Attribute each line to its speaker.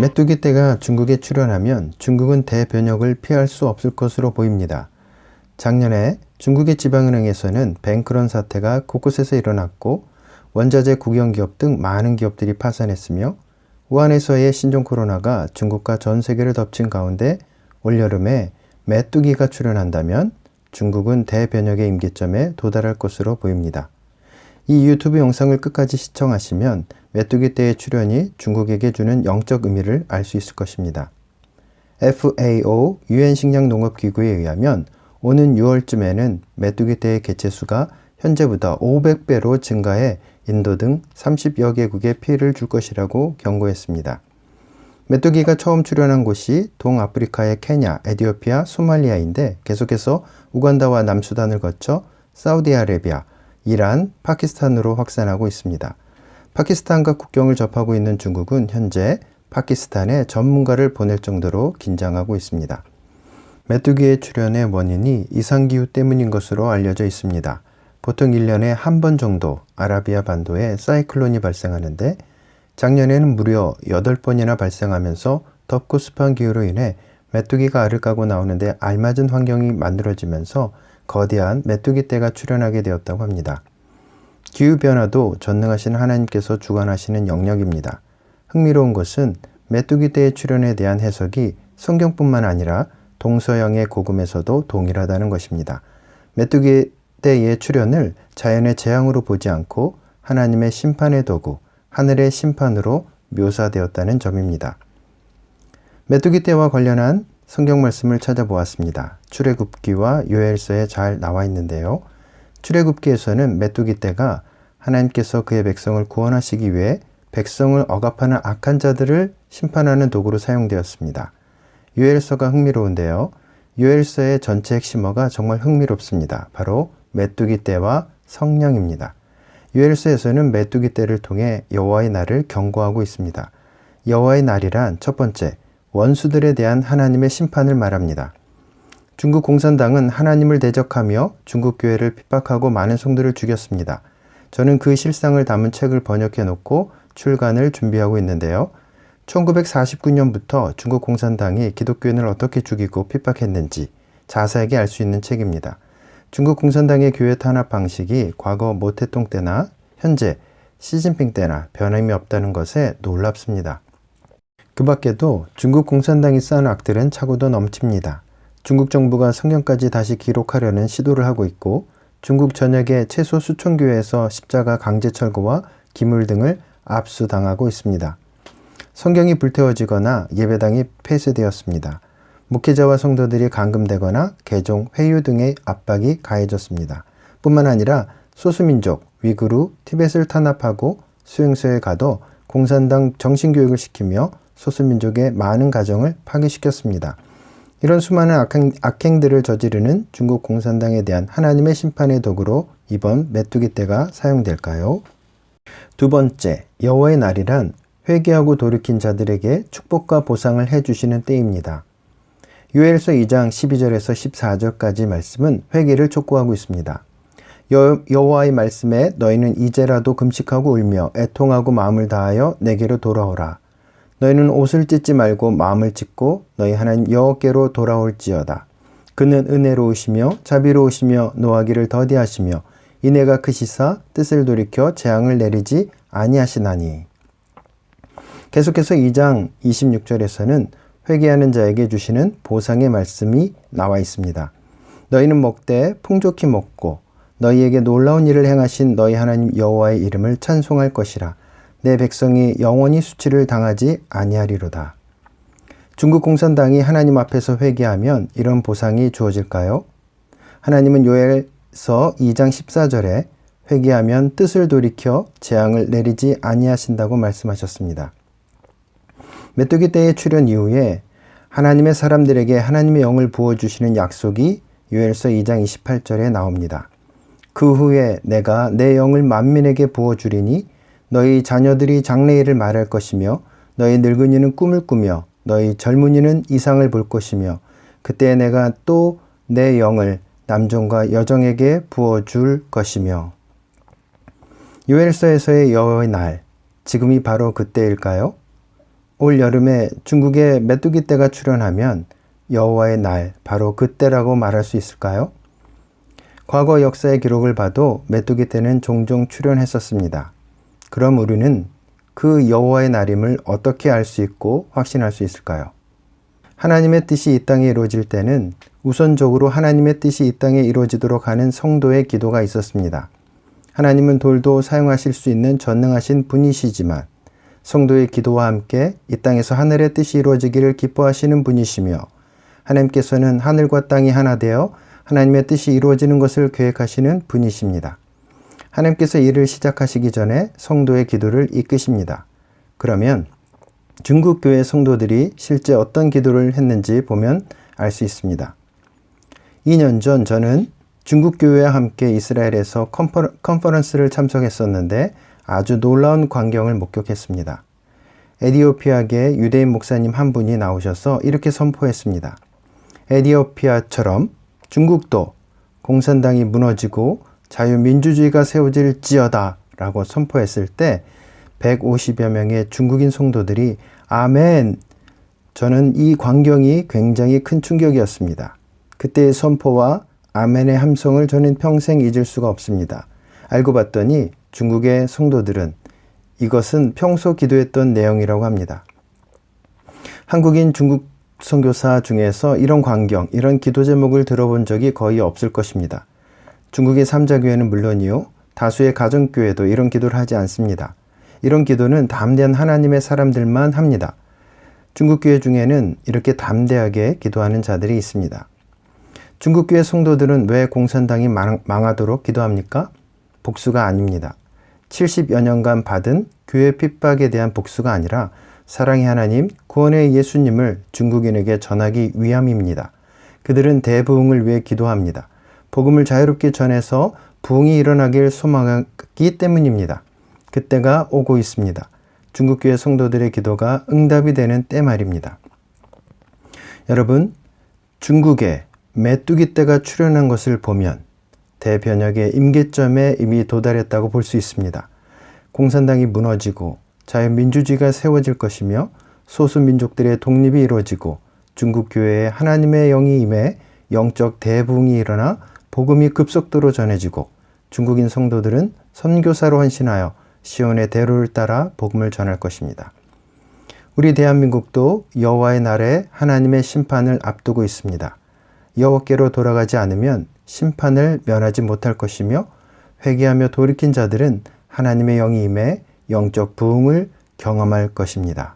Speaker 1: 메뚜기 떼가 중국에 출현하면 중국은 대변역을 피할 수 없을 것으로 보입니다. 작년에 중국의 지방은행에서는 뱅크런 사태가 곳곳에서 일어났고 원자재 국영기업 등 많은 기업들이 파산했으며 우한에서의 신종 코로나가 중국과 전 세계를 덮친 가운데 올여름에 메뚜기가 출현한다면 중국은 대변역의 임계점에 도달할 것으로 보입니다. 이 유튜브 영상을 끝까지 시청하시면 메뚜기 떼의 출현이 중국에게 주는 영적 의미를 알 수 있을 것입니다. FAO 유엔 식량농업기구에 의하면 오는 6월쯤에는 메뚜기 떼의 개체수가 현재보다 500배로 증가해 인도 등 30여 개국에 피해를 줄 것이라고 경고했습니다. 메뚜기가 처음 출현한 곳이 동아프리카의 케냐, 에티오피아, 소말리아인데 계속해서 우간다와 남수단을 거쳐 사우디아라비아, 이란, 파키스탄으로 확산하고 있습니다. 파키스탄과 국경을 접하고 있는 중국은 현재 파키스탄에 전문가를 보낼 정도로 긴장하고 있습니다. 메뚜기의 출현의 원인이 이상기후 때문인 것으로 알려져 있습니다. 보통 1년에 한 번 정도 아라비아 반도에 사이클론이 발생하는데 작년에는 무려 8번이나 발생하면서 덥고 습한 기후로 인해 메뚜기가 알을 까고 나오는데 알맞은 환경이 만들어지면서 거대한 메뚜기 떼가 출현하게 되었다고 합니다. 기후변화도 전능하신 하나님께서 주관하시는 영역입니다. 흥미로운 것은 메뚜기 떼의 출현에 대한 해석이 성경뿐만 아니라 동서양의 복음에서도 동일하다는 것입니다. 메뚜기 떼의 출현을 자연의 재앙으로 보지 않고 하나님의 심판의 도구, 하늘의 심판으로 묘사되었다는 점입니다. 메뚜기 떼와 관련한 성경 말씀을 찾아보았습니다. 출애굽기와 요엘서에 잘 나와 있는데요. 출애굽기에서는 메뚜기 떼가 하나님께서 그의 백성을 구원하시기 위해 백성을 억압하는 악한 자들을 심판하는 도구로 사용되었습니다. 요엘서가 흥미로운데요. 요엘서의 전체 핵심어가 정말 흥미롭습니다. 바로 메뚜기 떼와 성령입니다. 요엘서에서는 메뚜기 떼를 통해 여호와의 날을 경고하고 있습니다. 여호와의 날이란 첫 번째, 원수들에 대한 하나님의 심판을 말합니다. 중국 공산당은 하나님을 대적하며 중국 교회를 핍박하고 많은 성도를 죽였습니다. 저는 그 실상을 담은 책을 번역해 놓고 출간을 준비하고 있는데요. 1949년부터 중국 공산당이 기독교인을 어떻게 죽이고 핍박했는지 자세하게 알 수 있는 책입니다. 중국 공산당의 교회 탄압 방식이 과거 모태똥 때나 현재 시진핑 때나 변함이 없다는 것에 놀랍습니다. 그 밖에도 중국 공산당이 쌓은 악들은 차고도 넘칩니다. 중국 정부가 성경까지 다시 기록하려는 시도를 하고 있고 중국 전역의 최소 수천 교회에서 십자가 강제 철거와 기물 등을 압수당하고 있습니다. 성경이 불태워지거나 예배당이 폐쇄되었습니다. 목회자와 성도들이 감금되거나 개종, 회유 등의 압박이 가해졌습니다. 뿐만 아니라 소수민족, 위구르, 티벳을 탄압하고 수용소에 가도 공산당 정신교육을 시키며 소수민족의 많은 가정을 파괴시켰습니다. 이런 수많은 악행들을 저지르는 중국 공산당에 대한 하나님의 심판의 도구로 이번 메뚜기 떼가 사용될까요? 두 번째, 여호와의 날이란 회개하고 돌이킨 자들에게 축복과 보상을 해주시는 때입니다. 요엘서 2장 12절에서 14절까지 말씀은 회개를 촉구하고 있습니다. 여호와의 말씀에 너희는 이제라도 금식하고 울며 애통하고 마음을 다하여 내게로 돌아오라. 너희는 옷을 찢지 말고 마음을 찢고 너희 하나님 여호와께로 돌아올지어다. 그는 은혜로우시며 자비로우시며 노하기를 더디하시며 인애가 크시사 뜻을 돌이켜 재앙을 내리지 아니하시나니. 계속해서 2장 26절에서는 회개하는 자에게 주시는 보상의 말씀이 나와 있습니다. 너희는 먹되 풍족히 먹고 너희에게 놀라운 일을 행하신 너희 하나님 여호와의 이름을 찬송할 것이라. 내 백성이 영원히 수치를 당하지 아니하리로다. 중국 공산당이 하나님 앞에서 회개하면 이런 보상이 주어질까요? 하나님은 요엘서 2장 14절에 회개하면 뜻을 돌이켜 재앙을 내리지 아니하신다고 말씀하셨습니다. 메뚜기 떼의 출현 이후에 하나님의 사람들에게 하나님의 영을 부어주시는 약속이 요엘서 2장 28절에 나옵니다. 그 후에 내가 내 영을 만민에게 부어주리니 너희 자녀들이 장래일을 말할 것이며 너희 늙은이는 꿈을 꾸며 너희 젊은이는 이상을 볼 것이며 그때 내가 또 내 영을 남종과 여종에게 부어줄 것이며. 요엘서에서의 여호와의 날, 지금이 바로 그때일까요? 올 여름에 중국에 메뚜기 떼가 출현하면 여호와의 날, 바로 그때라고 말할 수 있을까요? 과거 역사의 기록을 봐도 메뚜기 떼는 종종 출현했었습니다. 그럼 우리는 그 여호와의 날임을 어떻게 알 수 있고 확신할 수 있을까요? 하나님의 뜻이 이 땅에 이루어질 때는 우선적으로 하나님의 뜻이 이 땅에 이루어지도록 하는 성도의 기도가 있었습니다. 하나님은 돌도 사용하실 수 있는 전능하신 분이시지만 성도의 기도와 함께 이 땅에서 하늘의 뜻이 이루어지기를 기뻐하시는 분이시며 하나님께서는 하늘과 땅이 하나 되어 하나님의 뜻이 이루어지는 것을 계획하시는 분이십니다. 하나님께서 일을 시작하시기 전에 성도의 기도를 이끄십니다. 그러면 중국 교회 성도들이 실제 어떤 기도를 했는지 보면 알 수 있습니다. 2년 전 저는 중국 교회와 함께 이스라엘에서 컨퍼런스를 참석했었는데 아주 놀라운 광경을 목격했습니다. 에티오피아계 유대인 목사님 한 분이 나오셔서 이렇게 선포했습니다. 에티오피아처럼 중국도 공산당이 무너지고 자유민주주의가 세워질지어다 라고 선포했을 때 150여 명의 중국인 성도들이 아멘! 저는 이 광경이 굉장히 큰 충격이었습니다. 그때의 선포와 아멘의 함성을 저는 평생 잊을 수가 없습니다. 알고 봤더니 중국의 성도들은 이것은 평소 기도했던 내용이라고 합니다. 한국인 중국 선교사 중에서 이런 광경, 이런 기도 제목을 들어본 적이 거의 없을 것입니다. 중국의 삼자교회는 물론이요, 다수의 가정교회도 이런 기도를 하지 않습니다. 이런 기도는 담대한 하나님의 사람들만 합니다. 중국교회 중에는 이렇게 담대하게 기도하는 자들이 있습니다. 중국교회 성도들은 왜 공산당이 망하도록 기도합니까? 복수가 아닙니다. 70여 년간 받은 교회 핍박에 대한 복수가 아니라 사랑의 하나님, 구원의 예수님을 중국인에게 전하기 위함입니다. 그들은 대부흥을 위해 기도합니다. 복음을 자유롭게 전해서 부흥이 일어나길 소망하기 때문입니다. 그때가 오고 있습니다. 중국교회 성도들의 기도가 응답이 되는 때 말입니다. 여러분, 중국에 메뚜기 떼가 출현한 것을 보면 대변혁의 임계점에 이미 도달했다고 볼 수 있습니다. 공산당이 무너지고 자유민주주의가 세워질 것이며 소수민족들의 독립이 이루어지고 중국교회에 하나님의 영이 임해 영적 대부흥이 일어나 복음이 급속도로 전해지고 중국인 성도들은 선교사로 헌신하여 시온의 대로를 따라 복음을 전할 것입니다. 우리 대한민국도 여호와의 날에 하나님의 심판을 앞두고 있습니다. 여호와께로 돌아가지 않으면 심판을 면하지 못할 것이며 회개하며 돌이킨 자들은 하나님의 영이 임해 영적 부흥을 경험할 것입니다.